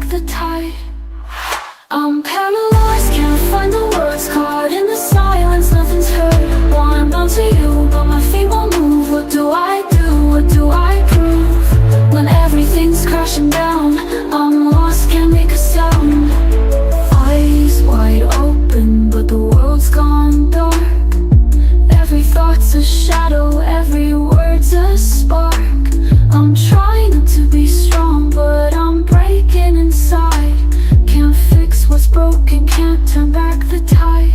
the tide. I'm paralyzed, can't find the words, caught in the silence, nothing's heard. Wanna bounce to you, but my feet won't move. What do I do? What do I prove? When everything's crashing down, I'm lost, can't make a sound. Eyes wide open, but the world's gone dark. Every thought's a shadow, every word's a spark. I'm trying not to be strong, but I'm breaking inside. Can't fix what's broken, can't turn back the tide.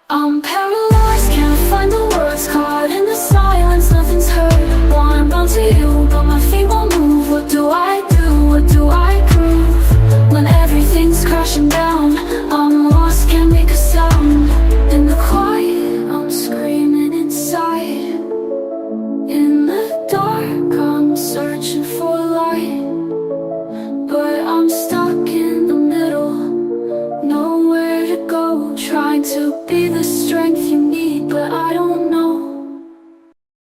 I'm paralyzed, can't find the words, caught in the silence, nothing's heard. Wanna bounce to you, but my feet won't move. What do I do? What do I prove? When everything's crashing down, I'm lost, can't make a sound. In the quiet, I'm screaming inside. In the dark, I'm searching for light, but I'm stuck in the middle, nowhere to go. Trying to be the strength you need, but I don't know.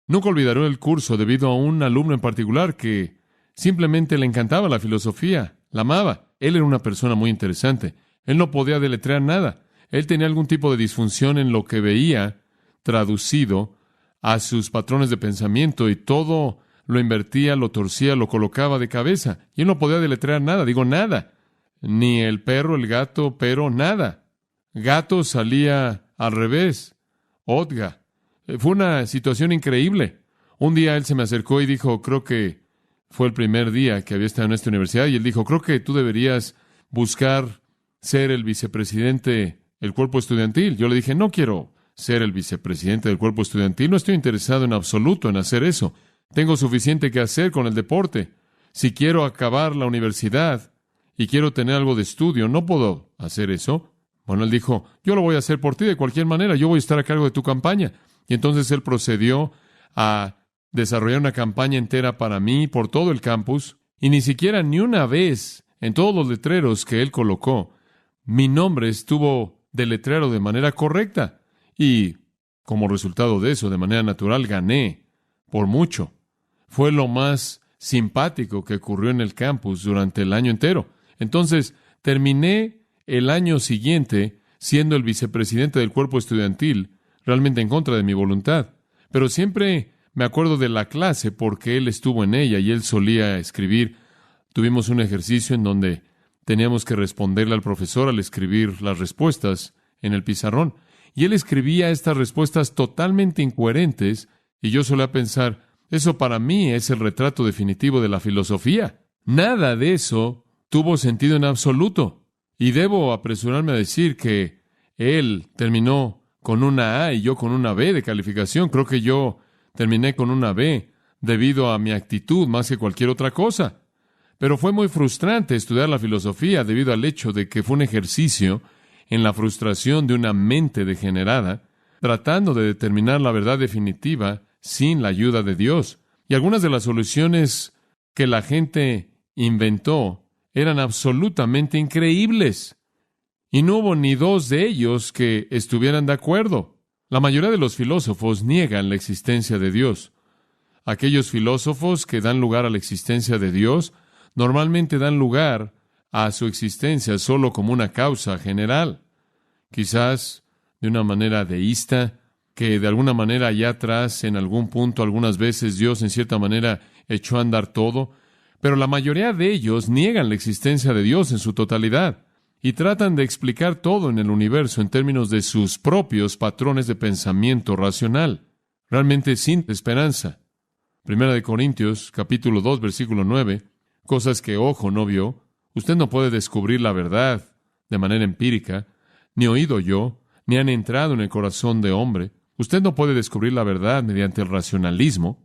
Nunca olvidaré el curso debido a un alumno en particular que simplemente le encantaba la filosofía, la amaba. Él era una persona muy interesante. Él no podía deletrear nada. Él tenía algún tipo de disfunción en lo que veía traducido a sus patrones de pensamiento y todo lo invertía, lo torcía, lo colocaba de cabeza. Y él no podía deletrear nada, digo nada. Ni el perro, el gato, pero nada. Gato salía al revés. Otga. Fue una situación increíble. Un día él se me acercó y dijo, creo que fue el primer día que había estado en esta universidad, y él dijo, creo que tú deberías buscar ser el vicepresidente del cuerpo estudiantil. Yo le dije, no quiero ser el vicepresidente del cuerpo estudiantil, no estoy interesado en absoluto en hacer eso. Tengo suficiente que hacer con el deporte. Si quiero acabar la universidad y quiero tener algo de estudio, no puedo hacer eso. Bueno, él dijo, yo lo voy a hacer por ti de cualquier manera, yo voy a estar a cargo de tu campaña. Y entonces él procedió a desarrollar una campaña entera para mí por todo el campus, y ni siquiera ni una vez en todos los letreros que él colocó, mi nombre estuvo deletreado de manera correcta. Y como resultado de eso, de manera natural, gané por mucho. Fue lo más simpático que ocurrió en el campus durante el año entero. Entonces, terminé el año siguiente siendo el vicepresidente del cuerpo estudiantil, realmente en contra de mi voluntad. Pero siempre me acuerdo de la clase porque él estuvo en ella y él solía escribir. Tuvimos un ejercicio en donde teníamos que responderle al profesor al escribir las respuestas en el pizarrón. Y él escribía estas respuestas totalmente incoherentes, y yo solía pensar, eso para mí es el retrato definitivo de la filosofía. Nada de eso tuvo sentido en absoluto. Y debo apresurarme a decir que él terminó con una A y yo con una B de calificación. Creo que yo terminé con una B debido a mi actitud más que cualquier otra cosa. Pero fue muy frustrante estudiar la filosofía debido al hecho de que fue un ejercicio en la frustración de una mente degenerada, tratando de determinar la verdad definitiva sin la ayuda de Dios. Y algunas de las soluciones que la gente inventó eran absolutamente increíbles. Y no hubo ni dos de ellos que estuvieran de acuerdo. La mayoría de los filósofos niegan la existencia de Dios. Aquellos filósofos que dan lugar a la existencia de Dios normalmente dan lugar a su existencia solo como una causa general. Quizás de una manera deísta, que de alguna manera allá atrás, en algún punto, algunas veces Dios en cierta manera echó a andar todo, pero la mayoría de ellos niegan la existencia de Dios en su totalidad y tratan de explicar todo en el universo en términos de sus propios patrones de pensamiento racional, realmente sin esperanza. Primera de Corintios, capítulo 2, versículo 9, cosas que ojo no vio. Usted no puede descubrir la verdad de manera empírica, ni oído yo, ni han entrado en el corazón de hombre. Usted no puede descubrir la verdad mediante el racionalismo.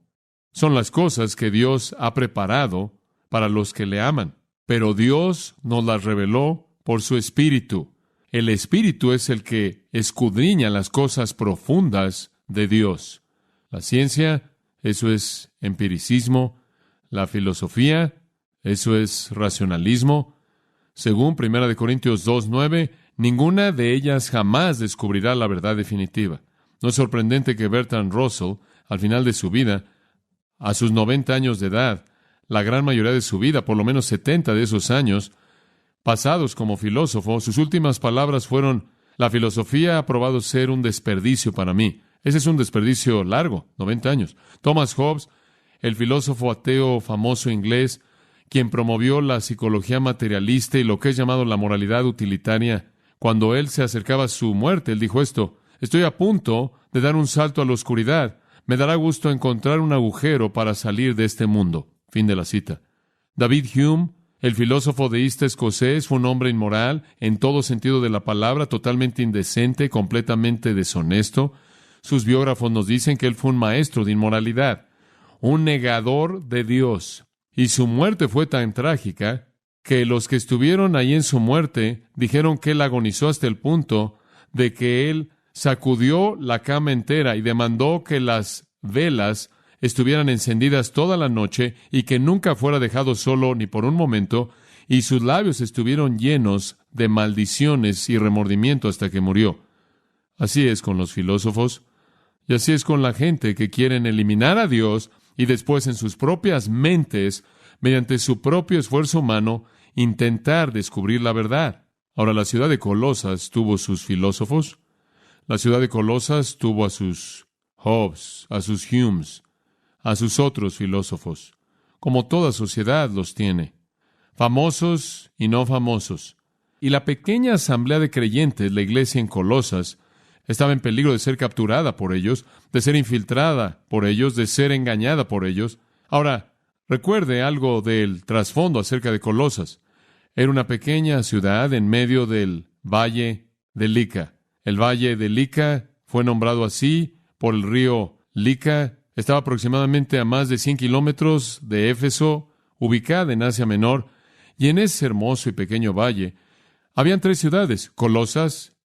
Son las cosas que Dios ha preparado para los que le aman. Pero Dios nos las reveló por su Espíritu. El Espíritu es el que escudriña las cosas profundas de Dios. La ciencia, eso es empiricismo. La filosofía, eso es racionalismo. Según 1 Corintios 2:9, ninguna de ellas jamás descubrirá la verdad definitiva. No es sorprendente que Bertrand Russell, al final de su vida, a sus 90 años de edad, la gran mayoría de su vida, por lo menos 70 de esos años, pasados como filósofo, sus últimas palabras fueron: la filosofía ha probado ser un desperdicio para mí. Ese es un desperdicio largo, 90 años. Thomas Hobbes, el filósofo ateo famoso inglés, quien promovió la psicología materialista y lo que es llamado la moralidad utilitaria, cuando él se acercaba a su muerte, él dijo esto: estoy a punto de dar un salto a la oscuridad. Me dará gusto encontrar un agujero para salir de este mundo. Fin de la cita. David Hume, el filósofo deísta escocés, fue un hombre inmoral en todo sentido de la palabra, totalmente indecente, completamente deshonesto. Sus biógrafos nos dicen que él fue un maestro de inmoralidad, un negador de Dios. Y su muerte fue tan trágica que los que estuvieron ahí en su muerte dijeron que él agonizó hasta el punto de que él sacudió la cama entera y demandó que las velas estuvieran encendidas toda la noche y que nunca fuera dejado solo ni por un momento, y sus labios estuvieron llenos de maldiciones y remordimiento hasta que murió. Así es con los filósofos, y así es con la gente que quieren eliminar a Dios y después en sus propias mentes, mediante su propio esfuerzo humano, intentar descubrir la verdad. Ahora, la ciudad de Colosas tuvo sus filósofos. La ciudad de Colosas tuvo a sus Hobbes, a sus Humes, a sus otros filósofos, como toda sociedad los tiene, famosos y no famosos. Y la pequeña asamblea de creyentes, la iglesia en Colosas, estaba en peligro de ser capturada por ellos, de ser infiltrada por ellos, de ser engañada por ellos. Ahora, recuerde algo del trasfondo acerca de Colosas. Era una pequeña ciudad en medio del valle de Lica. El valle de Lica fue nombrado así por el río Lica. Estaba aproximadamente a más de 100 kilómetros de Éfeso, ubicada en Asia Menor, y en ese hermoso y pequeño valle habían 3 ciudades: Colosas,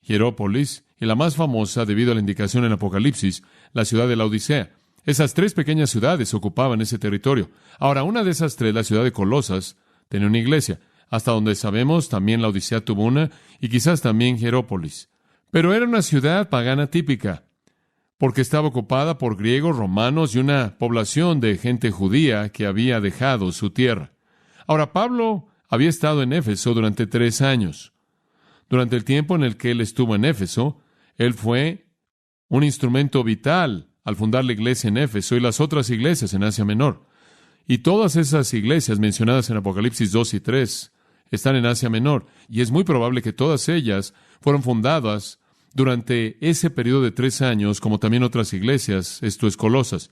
Hierópolis y la más famosa, debido a la indicación en Apocalipsis, la ciudad de la Odisea. Esas 3 pequeñas ciudades ocupaban ese territorio. Ahora, una de esas 3, la ciudad de Colosas, tenía una iglesia. Hasta donde sabemos, también la Odisea tuvo una, y quizás también Hierópolis. Pero era una ciudad pagana típica, porque estaba ocupada por griegos, romanos y una población de gente judía que había dejado su tierra. Ahora, Pablo había estado en Éfeso durante 3 años. Durante el tiempo en el que él estuvo en Éfeso, él fue un instrumento vital al fundar la iglesia en Éfeso y las otras iglesias en Asia Menor. Y todas esas iglesias mencionadas en Apocalipsis 2 y 3 están en Asia Menor, y es muy probable que todas ellas fueron fundadas durante ese periodo de 3 años, como también otras iglesias, esto es Colosas.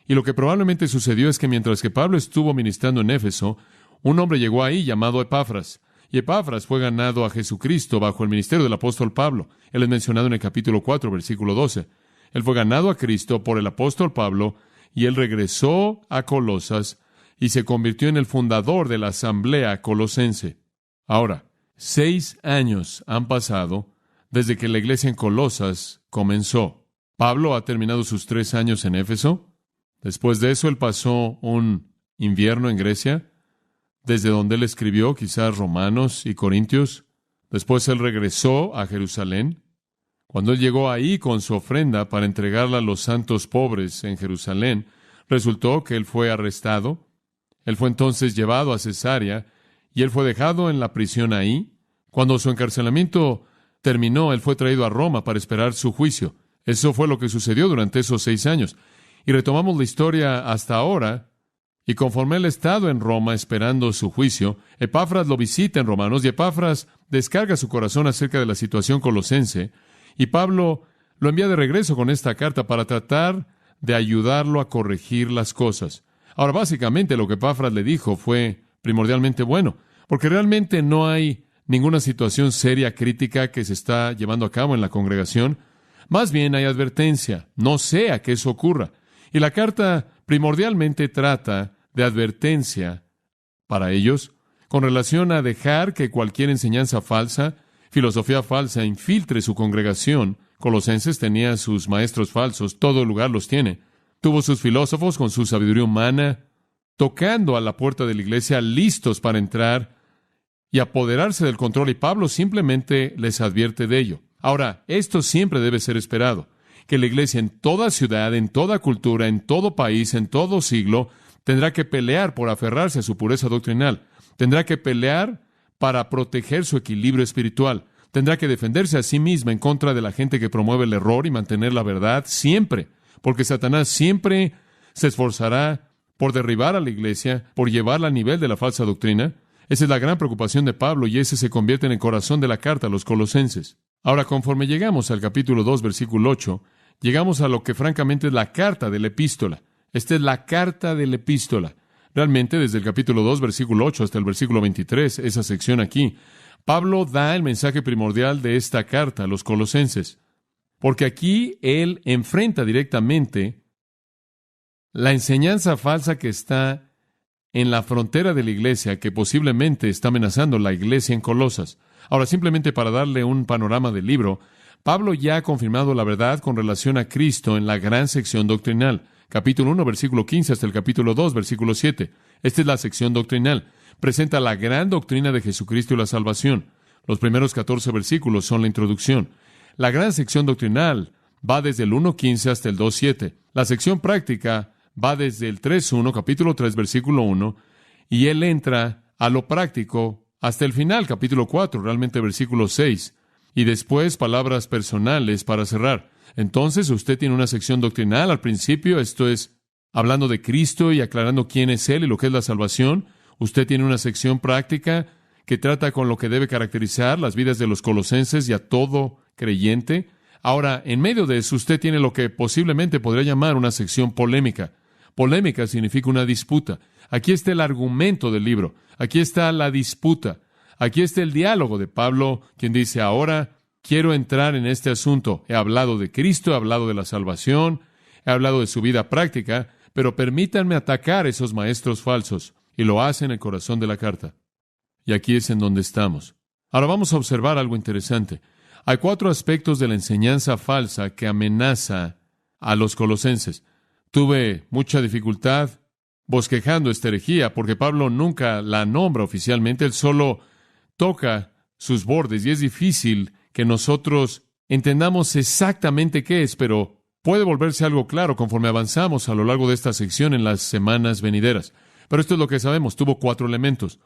Y lo que probablemente sucedió es que mientras que Pablo estuvo ministrando en Éfeso, un hombre llegó ahí llamado Epafras. Y Epafras fue ganado a Jesucristo bajo el ministerio del apóstol Pablo. Él es mencionado en el capítulo 4, versículo 12. Él fue ganado a Cristo por el apóstol Pablo, y él regresó a Colosas y se convirtió en el fundador de la asamblea colosense. Ahora, 6 años han pasado desde que la iglesia en Colosas comenzó. Pablo ha terminado sus 3 años en Éfeso. Después de eso, él pasó un invierno en Grecia, desde donde él escribió quizás Romanos y Corintios. Después él regresó a Jerusalén. Cuando él llegó ahí con su ofrenda para entregarla a los santos pobres en Jerusalén, resultó que él fue arrestado. Él fue entonces llevado a Cesarea y él fue dejado en la prisión ahí. Cuando su encarcelamiento terminó, él fue traído a Roma para esperar su juicio. Eso fue lo que sucedió durante esos 6 años. Y retomamos la historia hasta ahora, y conforme él ha estado en Roma esperando su juicio, Epafras lo visita en Romanos, y Epafras descarga su corazón acerca de la situación colosense, y Pablo lo envía de regreso con esta carta para tratar de ayudarlo a corregir las cosas. Ahora, básicamente lo que Epafras le dijo fue primordialmente bueno, porque realmente no hay ninguna situación seria, crítica que se está llevando a cabo en la congregación. Más bien hay advertencia, no sea que eso ocurra. Y la carta primordialmente trata de advertencia para ellos con relación a dejar que cualquier enseñanza falsa, filosofía falsa, infiltre su congregación. Colosenses tenía sus maestros falsos, todo lugar los tiene. Tuvo sus filósofos con su sabiduría humana, tocando a la puerta de la iglesia, listos para entrar y apoderarse del control, y Pablo simplemente les advierte de ello. Ahora, esto siempre debe ser esperado, que la iglesia en toda ciudad, en toda cultura, en todo país, en todo siglo, tendrá que pelear por aferrarse a su pureza doctrinal. Tendrá que pelear para proteger su equilibrio espiritual. Tendrá que defenderse a sí misma en contra de la gente que promueve el error y mantener la verdad siempre, porque Satanás siempre se esforzará por derribar a la iglesia, por llevarla al nivel de la falsa doctrina. Esa es la gran preocupación de Pablo y ese se convierte en el corazón de la carta a los Colosenses. Ahora, conforme llegamos al capítulo 2, versículo 8, llegamos a lo que francamente es la carta de la epístola. Esta es la carta de la epístola. Realmente, desde el capítulo 2, versículo 8 hasta el versículo 23, esa sección aquí, Pablo da el mensaje primordial de esta carta a los Colosenses. Porque aquí él enfrenta directamente la enseñanza falsa que está en la frontera de la iglesia, que posiblemente está amenazando la iglesia en Colosas. Ahora, simplemente para darle un panorama del libro, Pablo ya ha confirmado la verdad con relación a Cristo en la gran sección doctrinal. Capítulo 1, versículo 15 hasta el capítulo 2, versículo 7. Esta es la sección doctrinal. Presenta la gran doctrina de Jesucristo y la salvación. Los primeros 14 versículos son la introducción. La gran sección doctrinal va desde el 1.15 hasta el 2.7. La sección práctica va desde el 3.1, capítulo 3, versículo 1, y él entra a lo práctico hasta el final, capítulo 4, realmente versículo 6, y después palabras personales para cerrar. Entonces, usted tiene una sección doctrinal al principio, esto es, hablando de Cristo y aclarando quién es Él y lo que es la salvación. Usted tiene una sección práctica que trata con lo que debe caracterizar las vidas de los colosenses y a todo creyente. Ahora, en medio de eso, usted tiene lo que posiblemente podría llamar una sección polémica. Polémica significa una disputa. Aquí está el argumento del libro. Aquí está la disputa. Aquí está el diálogo de Pablo, quien dice, ahora quiero entrar en este asunto. He hablado de Cristo, he hablado de la salvación, he hablado de su vida práctica, pero permítanme atacar a esos maestros falsos. Y lo hace en el corazón de la carta. Y aquí es en donde estamos. Ahora vamos a observar algo interesante. Hay 4 aspectos de la enseñanza falsa que amenaza a los colosenses. Tuve mucha dificultad bosquejando esta herejía, porque Pablo nunca la nombra oficialmente, él solo toca sus bordes, y es difícil que nosotros entendamos exactamente qué es, pero puede volverse algo claro conforme avanzamos a lo largo de esta sección en las semanas venideras. Pero esto es lo que sabemos, tuvo 4 elementos.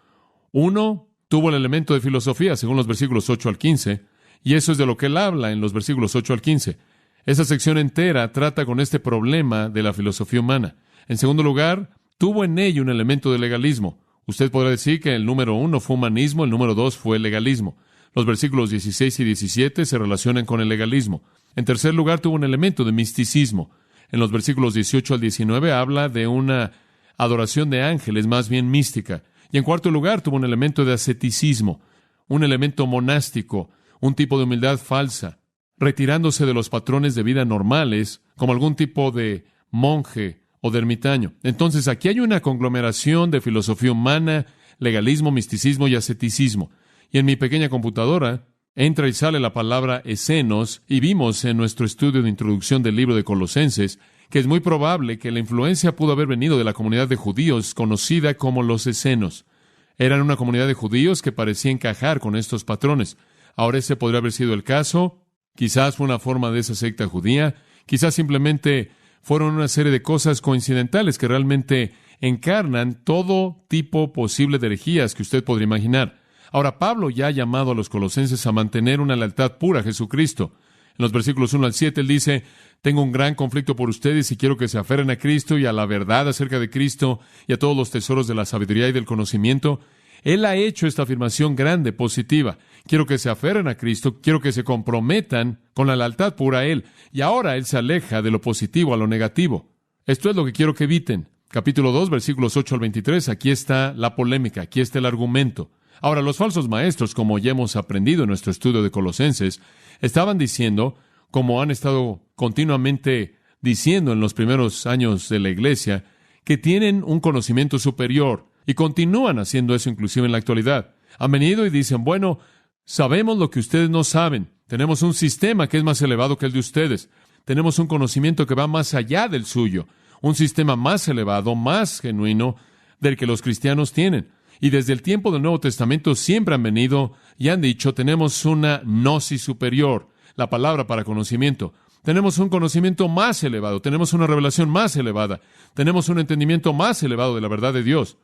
1, tuvo el elemento de filosofía, según los versículos 8 al 15, y eso es de lo que él habla en los versículos 8 al 15. Esa sección entera trata con este problema de la filosofía humana. En segundo lugar, tuvo en ello un elemento de legalismo. Usted podrá decir que el número 1 fue humanismo, el número 2 fue legalismo. Los versículos 16 y 17 se relacionan con el legalismo. En tercer lugar, tuvo un elemento de misticismo. En los versículos 18 al 19 habla de una adoración de ángeles más bien mística. Y en cuarto lugar, tuvo un elemento de asceticismo, un elemento monástico, un tipo de humildad falsa, retirándose de los patrones de vida normales, como algún tipo de monje o de ermitaño. Entonces, aquí hay una conglomeración de filosofía humana, legalismo, misticismo y asceticismo. Y en mi pequeña computadora entra y sale la palabra esenos, y vimos en nuestro estudio de introducción del libro de Colosenses que es muy probable que la influencia pudo haber venido de la comunidad de judíos conocida como los esenos. Eran una comunidad de judíos que parecía encajar con estos patrones. Ahora ese podría haber sido el caso. Quizás fue una forma de esa secta judía. Quizás simplemente fueron una serie de cosas coincidentales que realmente encarnan todo tipo posible de herejías que usted podría imaginar. Ahora, Pablo ya ha llamado a los colosenses a mantener una lealtad pura a Jesucristo. En los versículos 1 al 7, él dice, tengo un gran conflicto por ustedes y quiero que se aferren a Cristo y a la verdad acerca de Cristo y a todos los tesoros de la sabiduría y del conocimiento. Él ha hecho esta afirmación grande, positiva. Quiero que se aferren a Cristo, quiero que se comprometan con la lealtad pura a Él. Y ahora Él se aleja de lo positivo a lo negativo. Esto es lo que quiero que eviten. Capítulo 2, versículos 8 al 23, aquí está la polémica, aquí está el argumento. Ahora, los falsos maestros, como ya hemos aprendido en nuestro estudio de Colosenses, estaban diciendo, como han estado continuamente diciendo en los primeros años de la iglesia, que tienen un conocimiento superior, y continúan haciendo eso inclusive en la actualidad. Han venido y dicen, bueno, sabemos lo que ustedes no saben. Tenemos un sistema que es más elevado que el de ustedes. Tenemos un conocimiento que va más allá del suyo. Un sistema más elevado, más genuino del que los cristianos tienen. Y desde el tiempo del Nuevo Testamento siempre han venido y han dicho, tenemos una gnosis superior, la palabra para conocimiento. Tenemos un conocimiento más elevado, tenemos una revelación más elevada, tenemos un entendimiento más elevado de la verdad de Dios.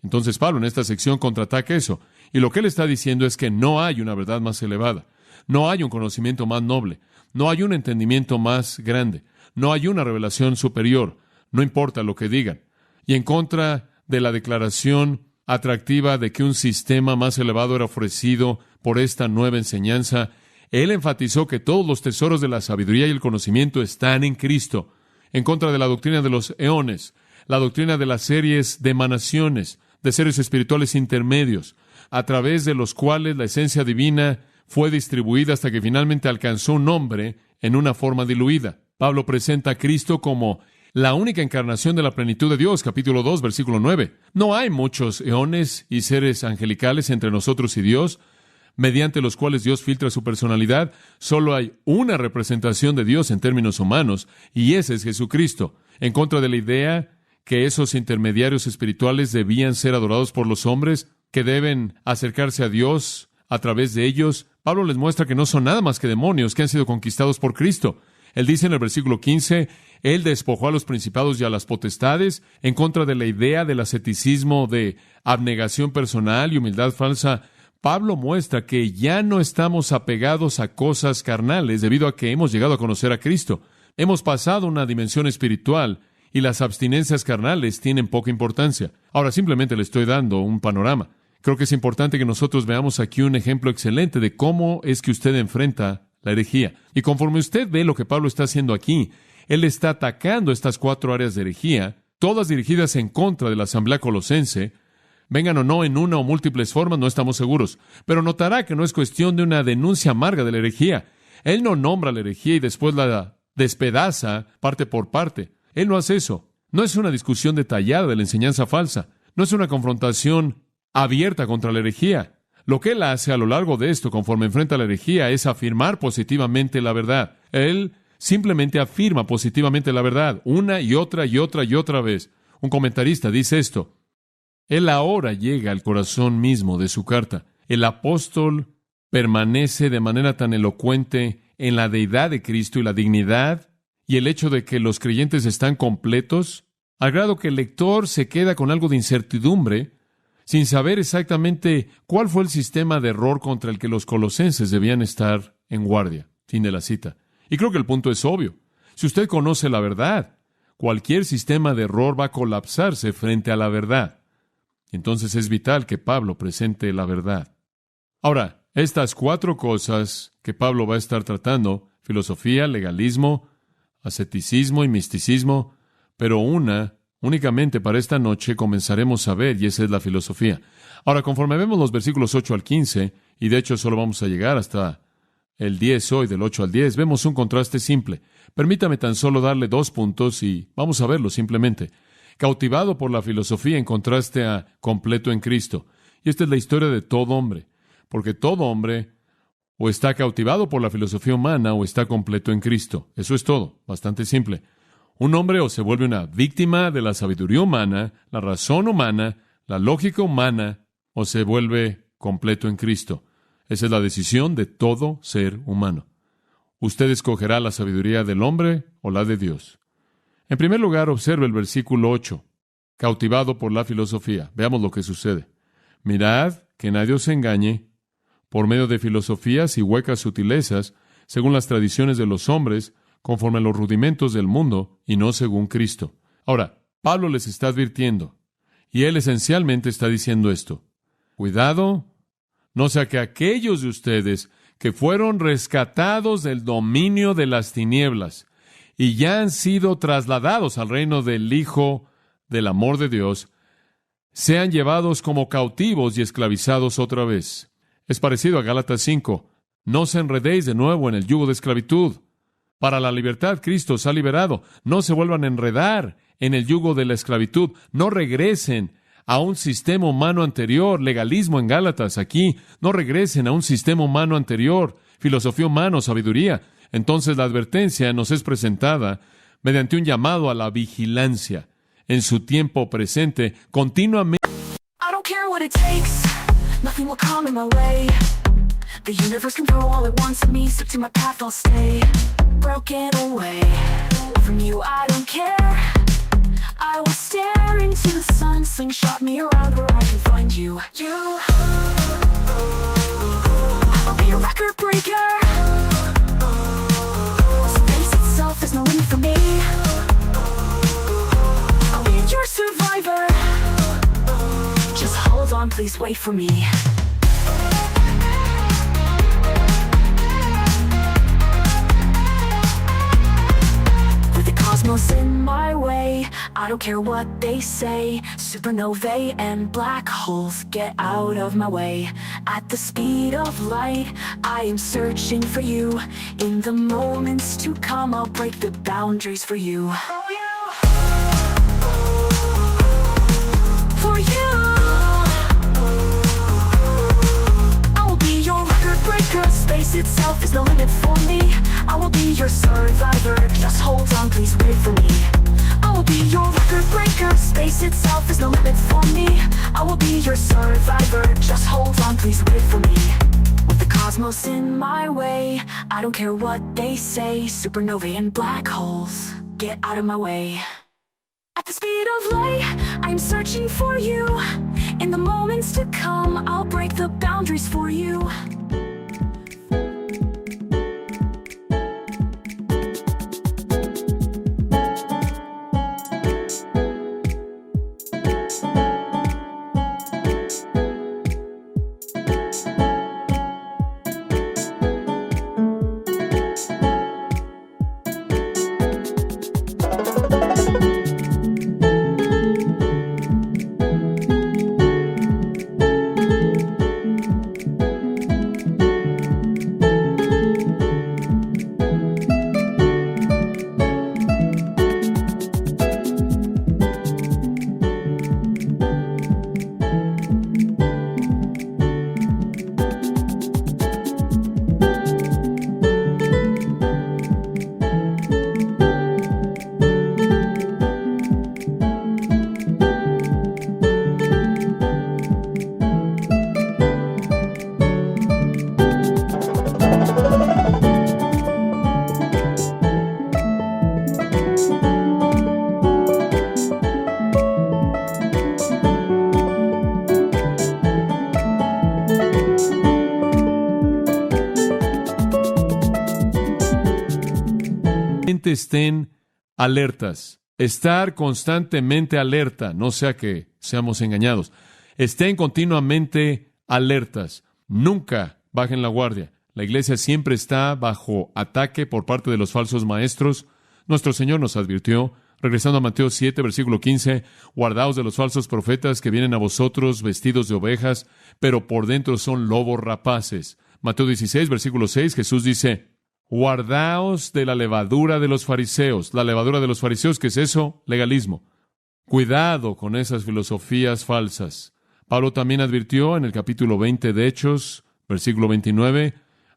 Entonces Pablo en esta sección contraataca eso. Y lo que él está diciendo es que no hay una verdad más elevada. No hay un conocimiento más noble. No hay un entendimiento más grande. No hay una revelación superior. No importa lo que digan. Y en contra de la declaración atractiva de que un sistema más elevado era ofrecido por esta nueva enseñanza, él enfatizó que todos los tesoros de la sabiduría y el conocimiento están en Cristo. En contra de la doctrina de los eones, la doctrina de las series de emanaciones, de seres espirituales intermedios, a través de los cuales la esencia divina fue distribuida hasta que finalmente alcanzó un hombre en una forma diluida. Pablo presenta a Cristo como la única encarnación de la plenitud de Dios, capítulo 2, versículo 9. No hay muchos eones y seres angelicales entre nosotros y Dios, mediante los cuales Dios filtra su personalidad. Solo hay una representación de Dios en términos humanos, y ese es Jesucristo. En contra de la idea que esos intermediarios espirituales debían ser adorados por los hombres, que deben acercarse a Dios a través de ellos, Pablo les muestra que no son nada más que demonios que han sido conquistados por Cristo. Él dice en el versículo 15, Él despojó a los principados y a las potestades, en contra de la idea del asceticismo, de abnegación personal y humildad falsa. Pablo muestra que ya no estamos apegados a cosas carnales debido a que hemos llegado a conocer a Cristo. Hemos pasado a una dimensión espiritual y las abstinencias carnales tienen poca importancia. Ahora simplemente le estoy dando un panorama. Creo que es importante que nosotros veamos aquí un ejemplo excelente de cómo es que usted enfrenta la herejía. Y conforme usted ve lo que Pablo está haciendo aquí, él está atacando estas 4 áreas de herejía, todas dirigidas en contra de la asamblea colosense. Vengan o no en una o múltiples formas, no estamos seguros. Pero notará que no es cuestión de una denuncia amarga de la herejía. Él no nombra la herejía y después la despedaza parte por parte. Él no hace eso. No es una discusión detallada de la enseñanza falsa. No es una confrontación abierta contra la herejía. Lo que él hace a lo largo de esto, conforme enfrenta la herejía, es afirmar positivamente la verdad. Él simplemente afirma positivamente la verdad, una y otra y otra y otra vez. Un comentarista dice esto: él ahora llega al corazón mismo de su carta. El apóstol permanece de manera tan elocuente en la deidad de Cristo y la dignidad y el hecho de que los creyentes están completos, al grado que el lector se queda con algo de incertidumbre, sin saber exactamente cuál fue el sistema de error contra el que los colosenses debían estar en guardia. Fin de la cita. Y creo que el punto es obvio. Si usted conoce la verdad, cualquier sistema de error va a colapsarse frente a la verdad. Entonces es vital que Pablo presente la verdad. Ahora, estas 4 cosas que Pablo va a estar tratando, filosofía, legalismo, asceticismo y misticismo, pero únicamente para esta noche comenzaremos a ver, y esa es la filosofía. Ahora, conforme vemos los versículos 8 al 15, y de hecho solo vamos a llegar hasta el 10 hoy, del 8 al 10, vemos un contraste simple. Permítame tan solo darle 2 puntos y vamos a verlo simplemente. Cautivado por la filosofía en contraste a completo en Cristo. Y esta es la historia de todo hombre, porque todo hombre o está cautivado por la filosofía humana o está completo en Cristo. Eso es todo, bastante simple. Un hombre o se vuelve una víctima de la sabiduría humana, la razón humana, la lógica humana, o se vuelve completo en Cristo. Esa es la decisión de todo ser humano. Usted escogerá la sabiduría del hombre o la de Dios. En primer lugar, observe el versículo 8. Cautivado por la filosofía. Veamos lo que sucede. Mirad que nadie os engañe por medio de filosofías y huecas sutilezas, según las tradiciones de los hombres, conforme a los rudimentos del mundo, y no según Cristo. Ahora, Pablo les está advirtiendo, y él esencialmente está diciendo esto: cuidado, no sea que aquellos de ustedes que fueron rescatados del dominio de las tinieblas y ya han sido trasladados al reino del Hijo del amor de Dios, sean llevados como cautivos y esclavizados otra vez. Es parecido a Gálatas 5. No os enredéis de nuevo en el yugo de esclavitud. Para la libertad Cristo os ha liberado. No se vuelvan a enredar en el yugo de la esclavitud. No regresen a un sistema humano anterior. Legalismo en Gálatas aquí. No regresen a un sistema humano anterior. Filosofía humana o sabiduría. Entonces la advertencia nos es presentada mediante un llamado a la vigilancia en su tiempo presente, continuamente. I don't care what it takes, nothing will come in my way. The universe can throw all it wants at me, stuck to my path I'll stay. Broken away from you, I don't care. I will stare into the sun, slingshot me around where I can find you. I'll be a record breaker. Space itself is no limit for me. I'll be your survivor. Just hold on, please wait for me. With the cosmos in my way, I don't care what they say. Supernovae and black holes, get out of my way. At the speed of light, I am searching for you. In the moments to come, I'll break the boundaries for you. For you, I will be your record breaker. Space itself is no limit for me. I will be your survivor. Just hold on, please wait for me. I will be your record breaker. Space itself is no limit for me. I will be your survivor. Just hold on, please wait for me. With the cosmos in my way, I don't care what they say. Supernovae and black holes, get out of my way. At the speed of light, I'm searching for you. In the moments to come, I'll break the boundaries for you. Estén alertas. Estar constantemente alerta, no sea que seamos engañados. Estén continuamente alertas. Nunca bajen la guardia. La iglesia siempre está bajo ataque por parte de los falsos maestros. Nuestro Señor nos advirtió, regresando a Mateo 7, versículo 15, guardaos de los falsos profetas que vienen a vosotros vestidos de ovejas, pero por dentro son lobos rapaces. Mateo 16, versículo 6, Jesús dice, guardaos de la levadura de los fariseos. La levadura de los fariseos, ¿qué es eso? Legalismo. Cuidado con esas filosofías falsas. Pablo también advirtió en el capítulo 20 de Hechos, versículo 29,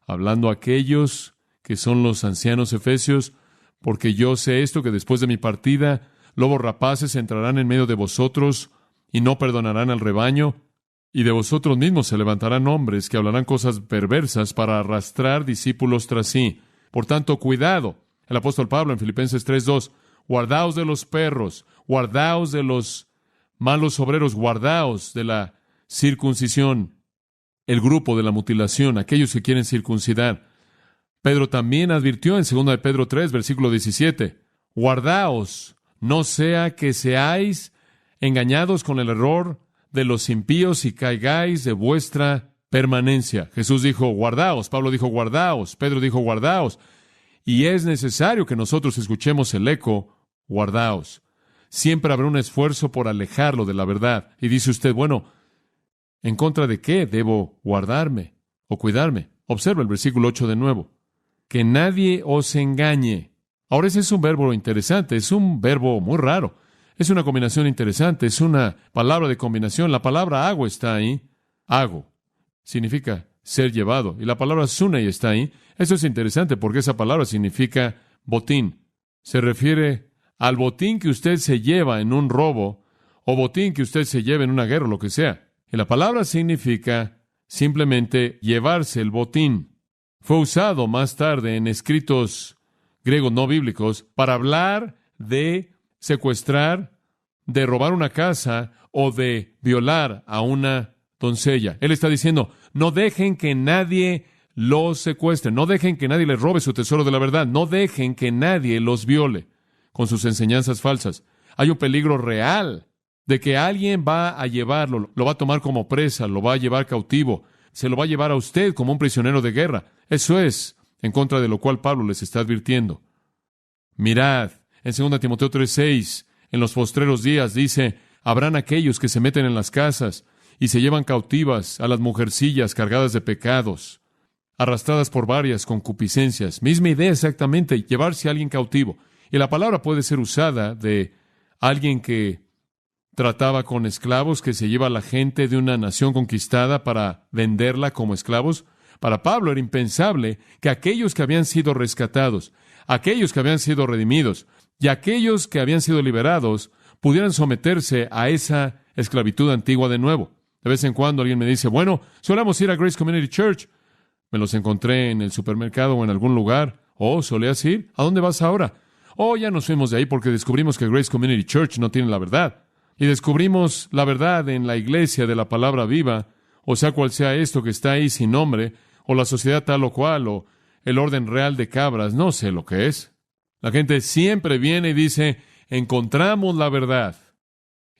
hablando a aquellos que son los ancianos efesios, porque yo sé esto, que después de mi partida, lobos rapaces entrarán en medio de vosotros y no perdonarán al rebaño, y de vosotros mismos se levantarán hombres que hablarán cosas perversas para arrastrar discípulos tras sí. Por tanto, cuidado. El apóstol Pablo en Filipenses 3:2, guardaos de los perros, guardaos de los malos obreros, guardaos de la circuncisión, el grupo de la mutilación, aquellos que quieren circuncidar. Pedro también advirtió en 2 de Pedro 3, versículo 17, guardaos, no sea que seáis engañados con el error de los impíos y caigáis de vuestra permanencia. Jesús dijo, guardaos. Pablo dijo, guardaos. Pedro dijo, guardaos. Y es necesario que nosotros escuchemos el eco, guardaos. Siempre habrá un esfuerzo por alejarlo de la verdad. Y dice usted, bueno, ¿en contra de qué debo guardarme o cuidarme? Observa el versículo 8 de nuevo. Que nadie os engañe. Ahora ese es un verbo interesante, es un verbo muy raro. Es una combinación interesante, es una palabra de combinación. La palabra ago está ahí. Ago significa ser llevado. Y la palabra sunei está ahí. Eso es interesante porque esa palabra significa botín. Se refiere al botín que usted se lleva en un robo o botín que usted se lleva en una guerra o lo que sea. Y la palabra significa simplemente llevarse el botín. Fue usado más tarde en escritos griegos no bíblicos para hablar de secuestrar, de robar una casa o de violar a una doncella. Él está diciendo, no dejen que nadie los secuestre, no dejen que nadie les robe su tesoro de la verdad, no dejen que nadie los viole con sus enseñanzas falsas. Hay un peligro real de que alguien va a llevarlo, lo va a tomar como presa, lo va a llevar cautivo, se lo va a llevar a usted como un prisionero de guerra. Eso es en contra de lo cual Pablo les está advirtiendo. Mirad, en 2 Timoteo 3:6, en los postreros días dice, habrán aquellos que se meten en las casas y se llevan cautivas a las mujercillas cargadas de pecados, arrastradas por varias concupiscencias. Misma idea exactamente, llevarse a alguien cautivo. Y la palabra puede ser usada de alguien que trataba con esclavos, que se lleva a la gente de una nación conquistada para venderla como esclavos. Para Pablo era impensable que aquellos que habían sido rescatados, aquellos que habían sido redimidos y aquellos que habían sido liberados pudieran someterse a esa esclavitud antigua de nuevo. De vez en cuando alguien me dice, bueno, solemos ir a Grace Community Church. Me los encontré en el supermercado o en algún lugar. Oh, ¿solías ir? ¿A dónde vas ahora? Oh, ya nos fuimos de ahí porque descubrimos que Grace Community Church no tiene la verdad. Y descubrimos la verdad en la iglesia de la palabra viva, o sea cual sea esto que está ahí sin nombre, o la sociedad tal o cual, o el orden real de cabras, no sé lo que es. La gente siempre viene y dice, encontramos la verdad.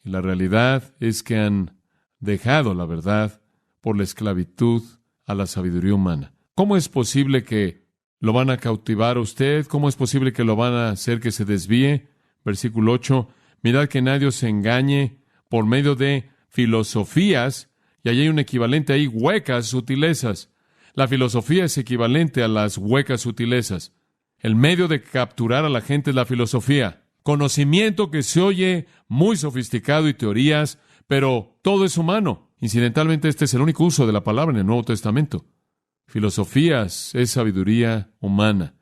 Y la realidad es que han dejado la verdad por la esclavitud a la sabiduría humana. ¿Cómo es posible que lo van a cautivar a usted? ¿Cómo es posible que lo van a hacer que se desvíe? Versículo 8, mirad que nadie os engañe por medio de filosofías, y allí hay un equivalente ahí, huecas sutilezas. La filosofía es equivalente a las huecas sutilezas. El medio de capturar a la gente es la filosofía. Conocimiento que se oye muy sofisticado y teorías, pero todo es humano. Incidentalmente, este es el único uso de la palabra en el Nuevo Testamento. Filosofías es sabiduría humana.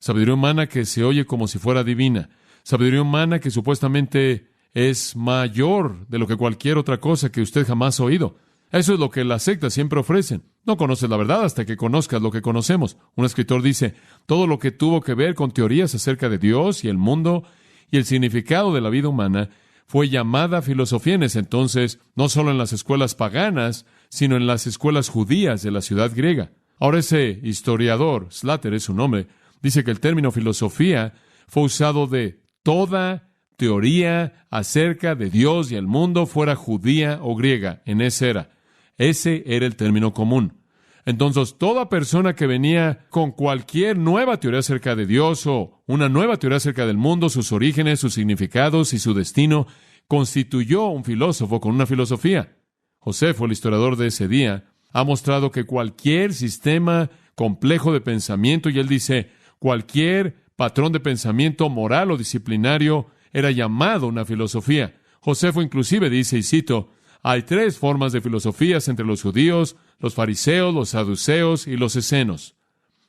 Sabiduría humana que se oye como si fuera divina. Sabiduría humana que supuestamente es mayor de lo que cualquier otra cosa que usted jamás ha oído. Eso es lo que las sectas siempre ofrecen. No conoces la verdad hasta que conozcas lo que conocemos. Un escritor dice, todo lo que tuvo que ver con teorías acerca de Dios y el mundo y el significado de la vida humana fue llamada filosofía en ese entonces, no solo en las escuelas paganas, sino en las escuelas judías de la ciudad griega. Ahora ese historiador, Slater es su nombre, dice que el término filosofía fue usado de toda teoría acerca de Dios y el mundo, fuera judía o griega, en esa era. Ese era el término común. Entonces, toda persona que venía con cualquier nueva teoría acerca de Dios o una nueva teoría acerca del mundo, sus orígenes, sus significados y su destino, constituyó un filósofo con una filosofía. Josefo, el historiador de ese día, ha mostrado que cualquier sistema complejo de pensamiento, y él dice, cualquier patrón de pensamiento moral o disciplinario era llamado una filosofía. Josefo inclusive dice, y cito, hay 3 formas de filosofías entre los judíos, los fariseos, los saduceos y los escenos.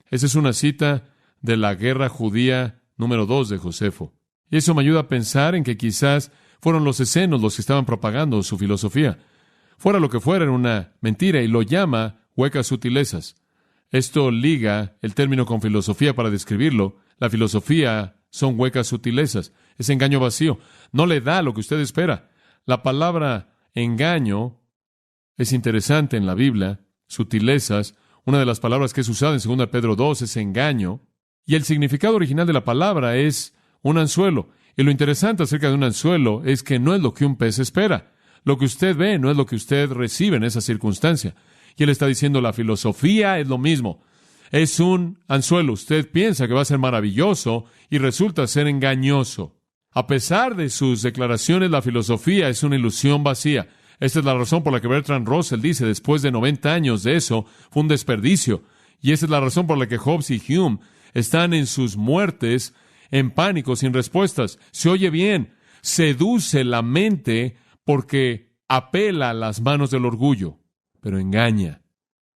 Esa es una cita de la Guerra Judía número 2 de Josefo. Y eso me ayuda a pensar en que quizás fueron los escenos los que estaban propagando su filosofía. Fuera lo que fuera, era una mentira, y lo llama huecas sutilezas. Esto liga el término con filosofía para describirlo. La filosofía son huecas sutilezas. Es engaño vacío. No le da lo que usted espera. La palabra engaño es interesante en la Biblia. Sutilezas, una de las palabras que es usada en 2 Pedro 2 es engaño. Y el significado original de la palabra es un anzuelo. Y lo interesante acerca de un anzuelo es que no es lo que un pez espera. Lo que usted ve no es lo que usted recibe en esa circunstancia. Y él está diciendo, la filosofía es lo mismo. Es un anzuelo. Usted piensa que va a ser maravilloso y resulta ser engañoso. A pesar de sus declaraciones, la filosofía es una ilusión vacía. Esta es la razón por la que Bertrand Russell dice, después de 90 años de eso, fue un desperdicio. Y esa es la razón por la que Hobbes y Hume están en sus muertes, en pánico, sin respuestas. Se oye bien, seduce la mente porque apela a las manos del orgullo, pero engaña.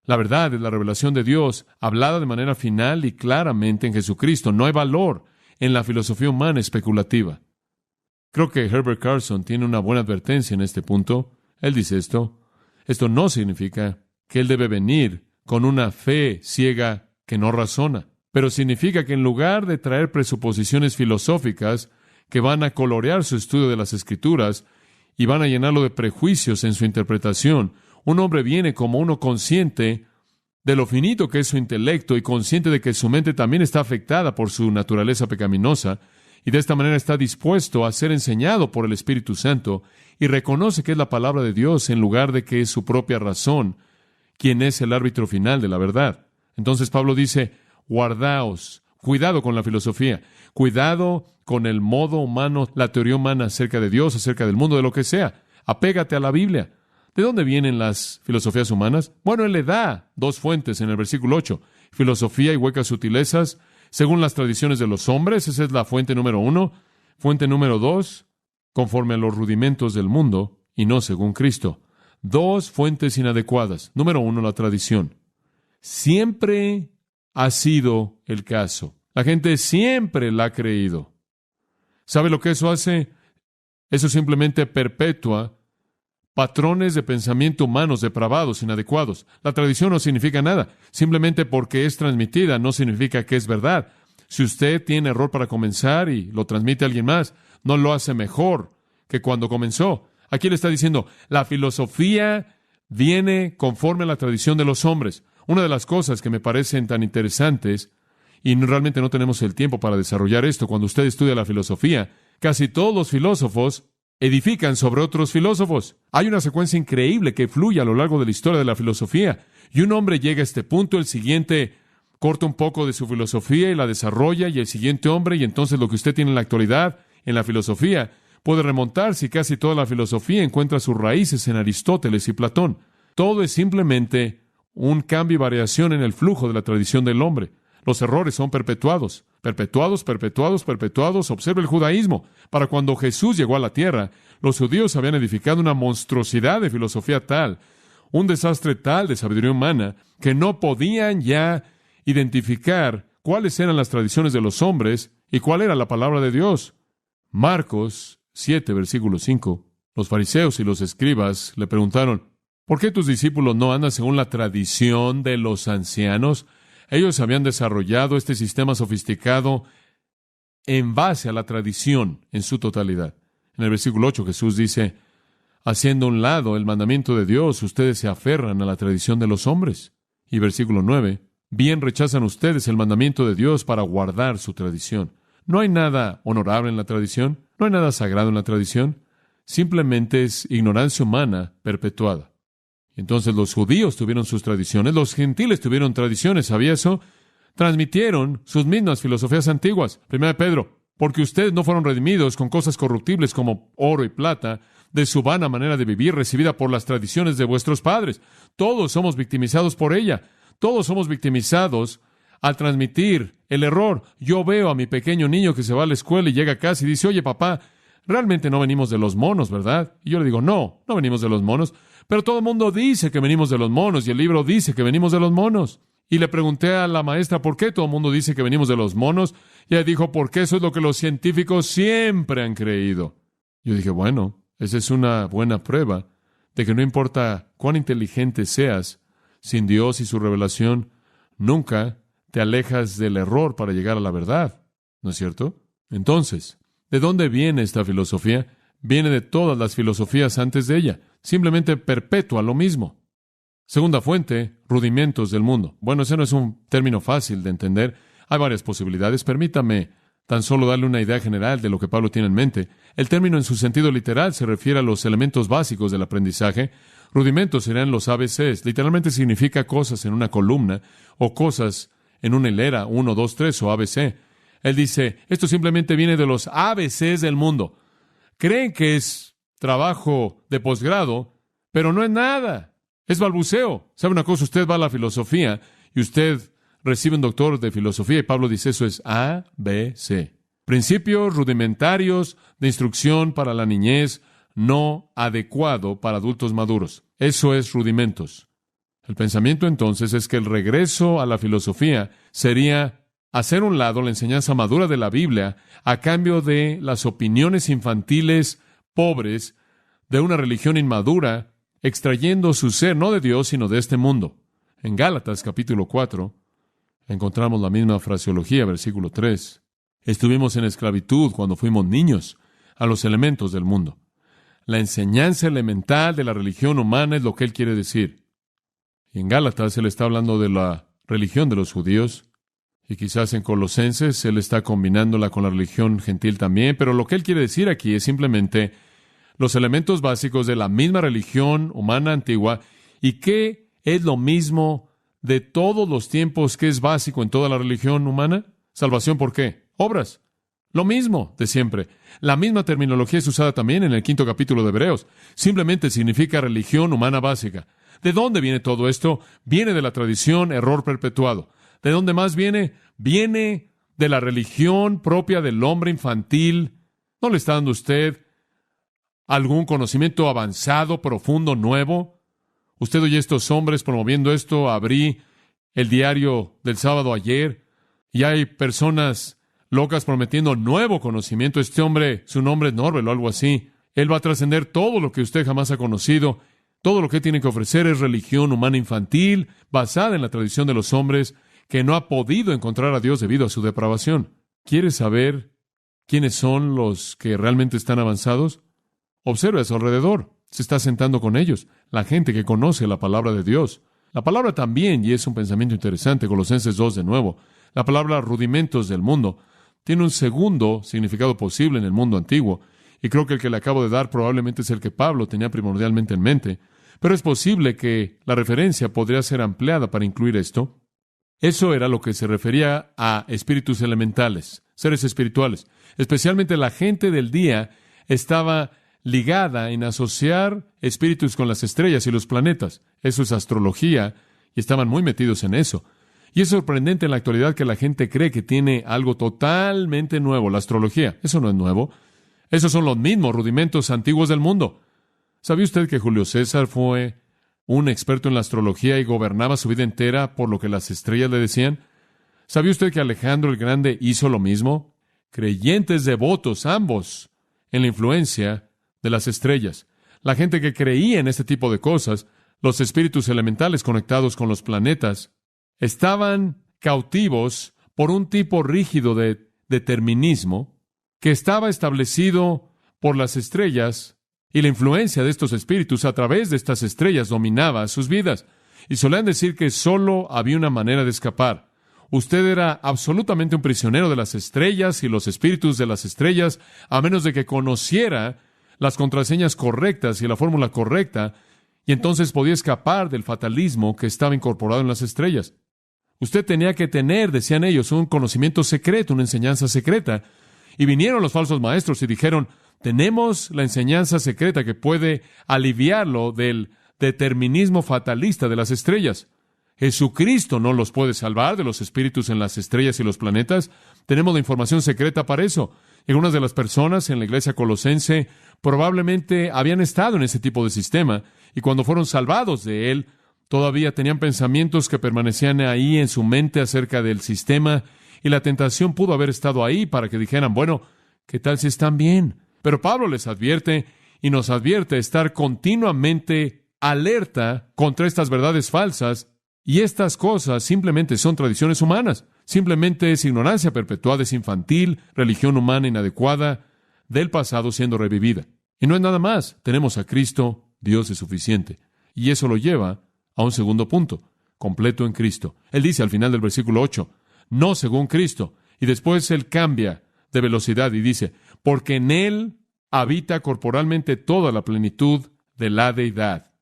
La verdad es la revelación de Dios, hablada de manera final y claramente en Jesucristo. No hay valor en la filosofía humana especulativa. Creo que Herbert Carson tiene una buena advertencia en este punto. Él dice esto. Esto no significa que él debe venir con una fe ciega que no razona, pero significa que en lugar de traer presuposiciones filosóficas que van a colorear su estudio de las Escrituras y van a llenarlo de prejuicios en su interpretación. Un hombre viene como uno consciente de lo finito que es su intelecto y consciente de que su mente también está afectada por su naturaleza pecaminosa, y de esta manera está dispuesto a ser enseñado por el Espíritu Santo y reconoce que es la palabra de Dios en lugar de que es su propia razón quien es el árbitro final de la verdad. Entonces Pablo dice, guardaos, cuidado con la filosofía, cuidado con el modo humano, la teoría humana acerca de Dios, acerca del mundo, de lo que sea. Apégate a la Biblia. ¿De dónde vienen las filosofías humanas? Bueno, él le da dos fuentes en el versículo 8. Filosofía y huecas sutilezas, según las tradiciones de los hombres. Esa es la fuente número 1. Fuente número 2, conforme a los rudimentos del mundo y no según Cristo. Dos fuentes inadecuadas. Número 1, la tradición. Siempre ha sido el caso. La gente siempre la ha creído. ¿Sabe lo que eso hace? Eso simplemente perpetúa patrones de pensamiento humanos depravados, inadecuados. La tradición no significa nada. Simplemente porque es transmitida no significa que es verdad. Si usted tiene error para comenzar y lo transmite a alguien más, no lo hace mejor que cuando comenzó. Aquí le está diciendo, la filosofía viene conforme a la tradición de los hombres. Una de las cosas que me parecen tan interesantes, y realmente no tenemos el tiempo para desarrollar esto, cuando usted estudia la filosofía, casi todos los filósofos edifican sobre otros filósofos. Hay una secuencia increíble que fluye a lo largo de la historia de la filosofía, y un hombre llega a este punto, el siguiente corta un poco de su filosofía y la desarrolla, y el siguiente hombre, y entonces lo que usted tiene en la actualidad, en la filosofía, puede remontarse, y casi toda la filosofía encuentra sus raíces en Aristóteles y Platón. Todo es simplemente un cambio y variación en el flujo de la tradición del hombre. Los errores son perpetuados. Observe el judaísmo. Para cuando Jesús llegó a la tierra, los judíos habían edificado una monstruosidad de filosofía tal, un desastre tal de sabiduría humana, que no podían ya identificar cuáles eran las tradiciones de los hombres y cuál era la palabra de Dios. Marcos 7, versículo 5. Los fariseos y los escribas le preguntaron, ¿por qué tus discípulos no andan según la tradición de los ancianos? Ellos habían desarrollado este sistema sofisticado en base a la tradición en su totalidad. En el versículo 8 Jesús dice, haciendo a un lado el mandamiento de Dios, ustedes se aferran a la tradición de los hombres. Y versículo 9, bien rechazan ustedes el mandamiento de Dios para guardar su tradición. No hay nada honorable en la tradición, no hay nada sagrado en la tradición, simplemente es ignorancia humana perpetuada. Entonces los judíos tuvieron sus tradiciones, los gentiles tuvieron tradiciones, ¿sabía eso? Transmitieron sus mismas filosofías antiguas. 1 Pedro, porque ustedes no fueron redimidos con cosas corruptibles como oro y plata, de su vana manera de vivir recibida por las tradiciones de vuestros padres. Todos somos victimizados por ella. Todos somos victimizados al transmitir el error. Yo veo a mi pequeño niño que se va a la escuela y llega a casa y dice, oye papá, realmente no venimos de los monos, ¿verdad? Y yo le digo, no venimos de los monos. Pero todo el mundo dice que venimos de los monos y el libro dice que venimos de los monos. Y le pregunté a la maestra, ¿por qué todo el mundo dice que venimos de los monos? Y ella dijo, porque eso es lo que los científicos siempre han creído. Yo dije, bueno, esa es una buena prueba de que no importa cuán inteligente seas, sin Dios y su revelación, nunca te alejas del error para llegar a la verdad. ¿No es cierto? Entonces, ¿de dónde viene esta filosofía? Viene de todas las filosofías antes de ella. Simplemente perpetúa lo mismo. Segunda fuente, rudimentos del mundo. Bueno, ese no es un término fácil de entender. Hay varias posibilidades. Permítame tan solo darle una idea general de lo que Pablo tiene en mente. El término en su sentido literal se refiere a los elementos básicos del aprendizaje. Rudimentos serían los ABCs. Literalmente significa cosas en una columna o cosas en una hilera, 1, 2, 3 o ABC. Él dice, esto simplemente viene de los ABCs del mundo. Creen que es trabajo de posgrado, pero no es nada. Es balbuceo. ¿Sabe una cosa? Usted va a la filosofía y usted recibe un doctor de filosofía y Pablo dice eso es A, B, C. Principios rudimentarios de instrucción para la niñez no adecuado para adultos maduros. Eso es rudimentos. El pensamiento entonces es que el regreso a la filosofía sería hacer a un lado la enseñanza madura de la Biblia a cambio de las opiniones infantiles pobres de una religión inmadura, extrayendo su ser no de Dios, sino de este mundo. En Gálatas capítulo 4 encontramos la misma fraseología, versículo 3. Estuvimos en esclavitud cuando fuimos niños a los elementos del mundo. La enseñanza elemental de la religión humana es lo que él quiere decir. Y en Gálatas él está hablando de la religión de los judíos, y quizás en Colosenses él está combinándola con la religión gentil también, pero lo que él quiere decir aquí es simplemente los elementos básicos de la misma religión humana antigua, y qué es lo mismo de todos los tiempos que es básico en toda la religión humana. Salvación, ¿por qué? Obras. Lo mismo de siempre. La misma terminología es usada también en el 5º capítulo de Hebreos. Simplemente significa religión humana básica. ¿De dónde viene todo esto? Viene de la tradición, error perpetuado. ¿De dónde más viene? Viene de la religión propia del hombre infantil. ¿No le está dando usted algún conocimiento avanzado, profundo, nuevo? Usted oye a estos hombres promoviendo esto. Abrí el diario del sábado ayer y hay personas locas prometiendo nuevo conocimiento. Este hombre, su nombre es Norvel o algo así. Él va a trascender todo lo que usted jamás ha conocido. Todo lo que tiene que ofrecer es religión humana infantil, basada en la tradición de los hombres, que no ha podido encontrar a Dios debido a su depravación. ¿Quiere saber quiénes son los que realmente están avanzados? Observe a su alrededor. Se está sentando con ellos. La gente que conoce la palabra de Dios. La palabra también, y es un pensamiento interesante, Colosenses 2 de nuevo, la palabra rudimentos del mundo tiene un segundo significado posible en el mundo antiguo, y creo que el que le acabo de dar probablemente es el que Pablo tenía primordialmente en mente, pero es posible que la referencia podría ser ampliada para incluir esto. Eso era lo que se refería a espíritus elementales, seres espirituales. Especialmente la gente del día estaba ligada en asociar espíritus con las estrellas y los planetas. Eso es astrología, y estaban muy metidos en eso. Y es sorprendente en la actualidad que la gente cree que tiene algo totalmente nuevo, la astrología. Eso no es nuevo. Esos son los mismos rudimentos antiguos del mundo. ¿Sabía usted que Julio César fue un experto en la astrología y gobernaba su vida entera por lo que las estrellas le decían? ¿Sabía usted que Alejandro el Grande hizo lo mismo? Creyentes devotos, ambos, en la influencia de las estrellas. La gente que creía en este tipo de cosas, los espíritus elementales conectados con los planetas, estaban cautivos por un tipo rígido de determinismo que estaba establecido por las estrellas, y la influencia de estos espíritus a través de estas estrellas dominaba sus vidas. Y solían decir que solo había una manera de escapar. Usted era absolutamente un prisionero de las estrellas y los espíritus de las estrellas, a menos de que conociera las contraseñas correctas y la fórmula correcta, y entonces podía escapar del fatalismo que estaba incorporado en las estrellas. Usted tenía que tener, decían ellos, un conocimiento secreto, una enseñanza secreta. Y vinieron los falsos maestros y dijeron, tenemos la enseñanza secreta que puede aliviarlo del determinismo fatalista de las estrellas. Jesucristo no los puede salvar de los espíritus en las estrellas y los planetas. Tenemos la información secreta para eso. Y algunas de las personas en la iglesia colosense probablemente habían estado en ese tipo de sistema, y cuando fueron salvados de él, todavía tenían pensamientos que permanecían ahí en su mente acerca del sistema, y la tentación pudo haber estado ahí para que dijeran, bueno, ¿qué tal si están bien? Pero Pablo les advierte y nos advierte estar continuamente alerta contra estas verdades falsas, y estas cosas simplemente son tradiciones humanas, simplemente es ignorancia perpetuada, es infantil, religión humana inadecuada del pasado siendo revivida. Y no es nada más, tenemos a Cristo, Dios es suficiente. Y eso lo lleva a un segundo punto, completo en Cristo. Él dice al final del versículo 8, no según Cristo. Y después él cambia de velocidad y dice, porque en él habita corporalmente toda la plenitud de la deidad.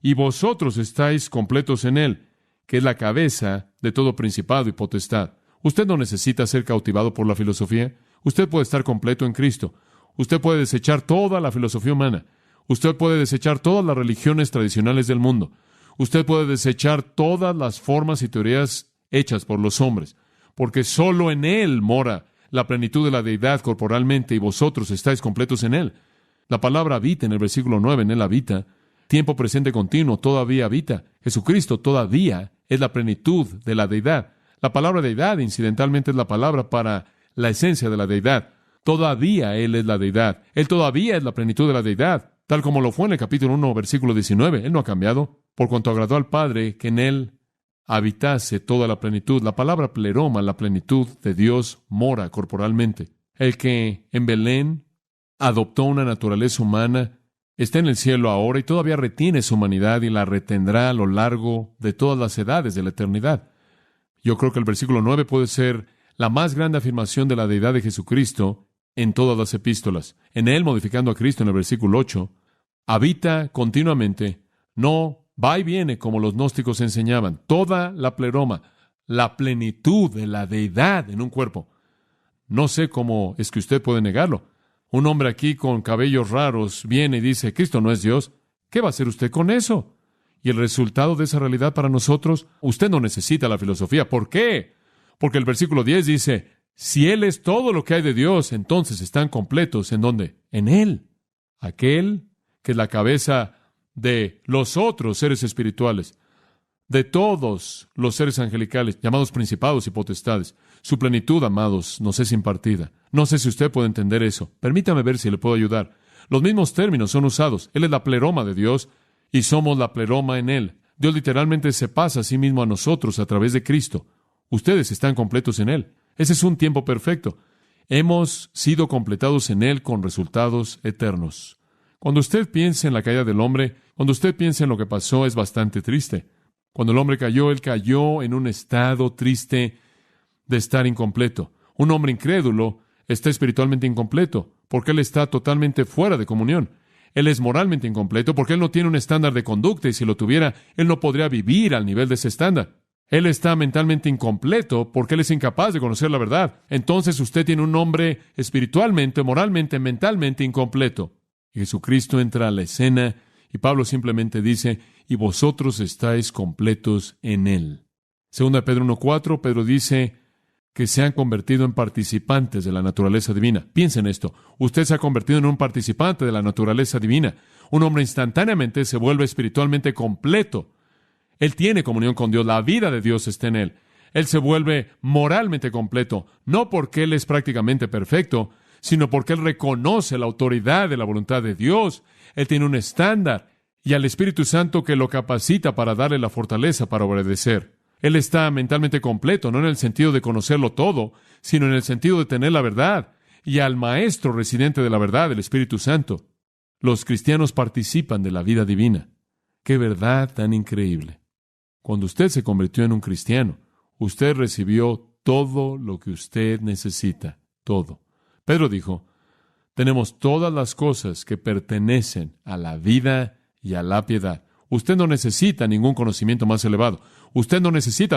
Y vosotros estáis completos en él, que es la cabeza de todo principado y potestad. Usted no necesita ser cautivado por la filosofía. Usted puede estar completo en Cristo. Usted puede desechar toda la filosofía humana. Usted puede desechar todas las religiones tradicionales del mundo. Usted puede desechar todas las formas y teorías hechas por los hombres, porque solo en él mora la plenitud de la deidad corporalmente, y vosotros estáis completos en él. La palabra habita en el versículo 9, en él habita. Tiempo presente continuo, todavía habita. Jesucristo todavía es la plenitud de la deidad. La palabra deidad, incidentalmente, es la palabra para la esencia de la deidad. Todavía Él es la deidad. Él todavía es la plenitud de la deidad, tal como lo fue en el capítulo 1, versículo 19. Él no ha cambiado. Por cuanto agradó al Padre que en Él habitase toda la plenitud. La palabra pleroma, la plenitud de Dios, mora corporalmente. El que en Belén adoptó una naturaleza humana está en el cielo ahora y todavía retiene su humanidad y la retendrá a lo largo de todas las edades de la eternidad. Yo creo que el versículo 9 puede ser la más grande afirmación de la deidad de Jesucristo en todas las epístolas. En él, modificando a Cristo en el versículo 8, habita continuamente, no va y viene como los gnósticos enseñaban, toda la pleroma, la plenitud de la deidad en un cuerpo. No sé cómo es que usted puede negarlo. Un hombre aquí con cabellos raros viene y dice, Cristo no es Dios. ¿Qué va a hacer usted con eso? Y el resultado de esa realidad para nosotros, usted no necesita la filosofía. ¿Por qué? Porque el versículo 10 dice, si Él es todo lo que hay de Dios, entonces están completos. ¿En dónde? En Él. Aquel que es la cabeza de los otros seres espirituales, de todos los seres angelicales, llamados principados y potestades. Su plenitud, amados, nos es impartida. No sé si usted puede entender eso. Permítame ver si le puedo ayudar. Los mismos términos son usados. Él es la pleroma de Dios y somos la pleroma en Él. Dios literalmente se pasa a sí mismo a nosotros a través de Cristo. Ustedes están completos en Él. Ese es un tiempo perfecto. Hemos sido completados en Él con resultados eternos. Cuando usted piensa en la caída del hombre, cuando usted piensa en lo que pasó, es bastante triste. Cuando el hombre cayó, él cayó en un estado triste de estar incompleto. Un hombre incrédulo está espiritualmente incompleto porque él está totalmente fuera de comunión. Él es moralmente incompleto porque él no tiene un estándar de conducta y si lo tuviera, él no podría vivir al nivel de ese estándar. Él está mentalmente incompleto porque él es incapaz de conocer la verdad. Entonces usted tiene un hombre espiritualmente, moralmente, mentalmente incompleto. Y Jesucristo entra a la escena y Pablo simplemente dice, y vosotros estáis completos en Él. Segunda de Pedro 1:4, Pedro dice que se han convertido en participantes de la naturaleza divina. Piensen esto, usted se ha convertido en un participante de la naturaleza divina. Un hombre instantáneamente se vuelve espiritualmente completo. Él tiene comunión con Dios, la vida de Dios está en él. Él se vuelve moralmente completo, no porque él es prácticamente perfecto, sino porque él reconoce la autoridad de la voluntad de Dios. Él tiene un estándar y al Espíritu Santo que lo capacita para darle la fortaleza para obedecer. Él está mentalmente completo, no en el sentido de conocerlo todo, sino en el sentido de tener la verdad y al Maestro residente de la verdad, el Espíritu Santo. Los cristianos participan de la vida divina. ¡Qué verdad tan increíble! Cuando usted se convirtió en un cristiano, usted recibió todo lo que usted necesita, todo. Pedro dijo, tenemos todas las cosas que pertenecen a la vida y a la piedad. Usted no necesita ningún conocimiento más elevado. Usted no necesita